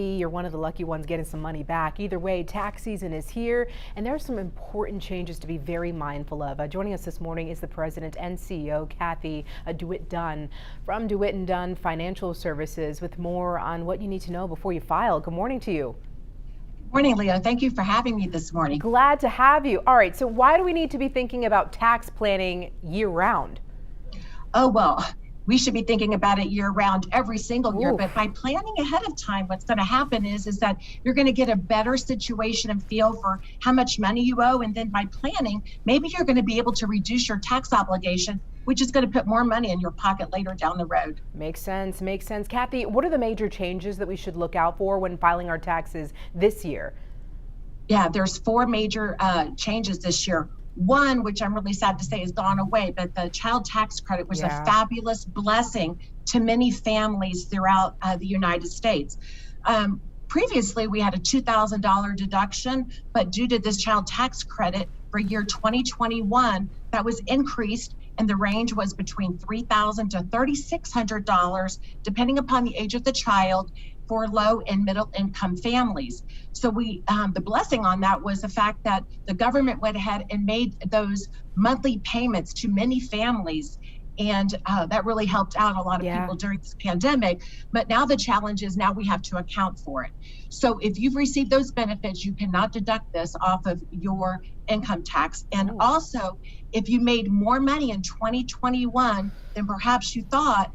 You're one of the lucky ones getting some money back. Either way, tax season is here, and there are some important changes to be very mindful of. Joining us this morning is the president and CEO, Cathy DeWitt Dunn from DeWitt Dunn Financial Services, with more on what you need to know before you file. Good morning to you. Good morning, Leo. Thank you for having me this morning. Glad to have you. All right, so why do we need to be thinking about tax planning year-round? Oh, well, we should be thinking about it year-round every single year, Oof. but by planning ahead of time, what's going to happen is that you're going to get a better situation and feel for how much money you owe, and then by planning, maybe you're going to be able to reduce your tax obligation, which is going to put more money in your pocket later down the road. Makes sense, makes sense. Cathy, what are the major changes that we should look out for when filing our taxes this year? Yeah, there's four major changes this year. One, which I'm really sad to say has gone away, but the child tax credit was a fabulous blessing to many families throughout the United States. Previously, we had a $2,000 deduction, but due to this child tax credit for year 2021, that was increased, and the range was between $3,000 to $3,600, depending upon the age of the child, for low and middle income families. So the blessing on that was the fact that the government went ahead and made those monthly payments to many families. And that really helped out a lot of people during this pandemic. But now the challenge is now we have to account for it. So if you've received those benefits, you cannot deduct this off of your income tax. And also, if you made more money in 2021 than perhaps you thought,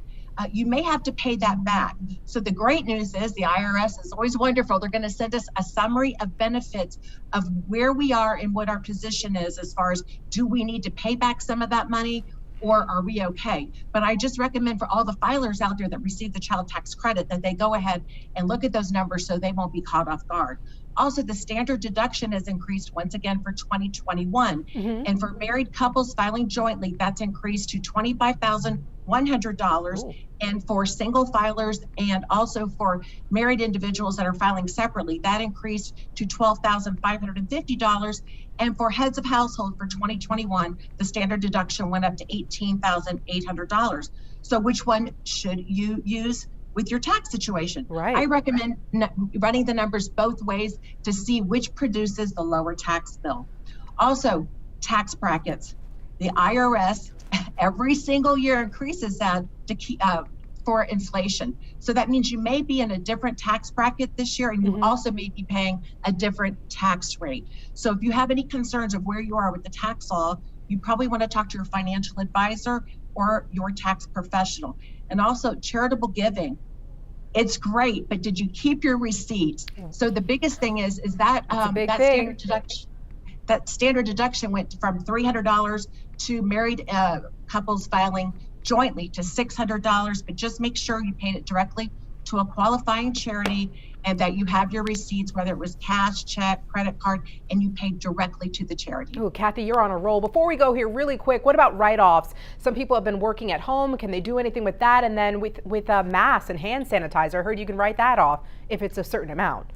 you may have to pay that back. So the great news is the IRS is always wonderful. They're going to send us a summary of benefits of where we are and what our position is as far as, do we need to pay back some of that money, or are we okay? But I just recommend for all the filers out there that receive the child tax credit that they go ahead and look at those numbers so they won't be caught off guard. Also, the standard deduction has increased once again for 2021. And for married couples filing jointly, that's increased to $25,100. And for single filers and also for married individuals that are filing separately, that increased to $12,550. And for heads of household for 2021, the standard deduction went up to $18,800. So which one should you use with your tax situation? Right. I recommend running the numbers both ways to see which produces the lower tax bill. Also, tax brackets. The IRS every single year increases that to keep, for inflation. So that means you may be in a different tax bracket this year, and you also may be paying a different tax rate. So if you have any concerns of where you are with the tax law, you probably want to talk to your financial advisor or your tax professional. And also charitable giving. It's great, but did you keep your receipts? So the biggest thing is that that standard deduction went from $300 to married couples filing jointly to $600, but just make sure you paid it directly to a qualifying charity and that you have your receipts, whether it was cash, check, credit card, and you paid directly to the charity. Oh, Cathy, you're on a roll. Before we go here, really quick, what about write-offs? Some people have been working at home. Can they do anything with that? And then with masks and hand sanitizer, I heard you can write that off if it's a certain amount.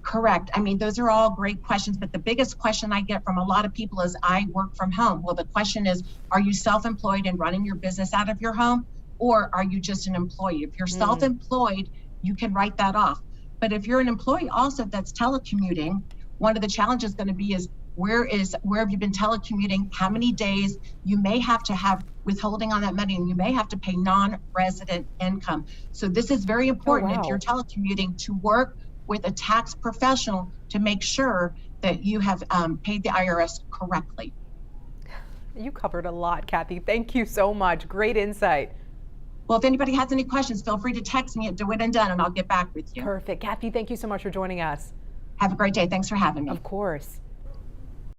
Correct. I mean, those are all great questions, but the biggest question I get from a lot of people is, I work from home. Well, the question is, are you self-employed and running your business out of your home, or are you just an employee? If you're self-employed, you can write that off. But if you're an employee also that's telecommuting, one of the challenges going to be is, where have you been telecommuting? How many days? You may have to have withholding on that money, and you may have to pay non-resident income. So this is very important if you're telecommuting to work with a tax professional to make sure that you have paid the IRS correctly. You covered a lot, Cathy. Thank you so much. Great insight. Well, if anybody has any questions, feel free to text me at DeWitt & Dunn and I'll get back with you. Perfect. Cathy, thank you so much for joining us. Have a great day. Thanks for having me. Of course.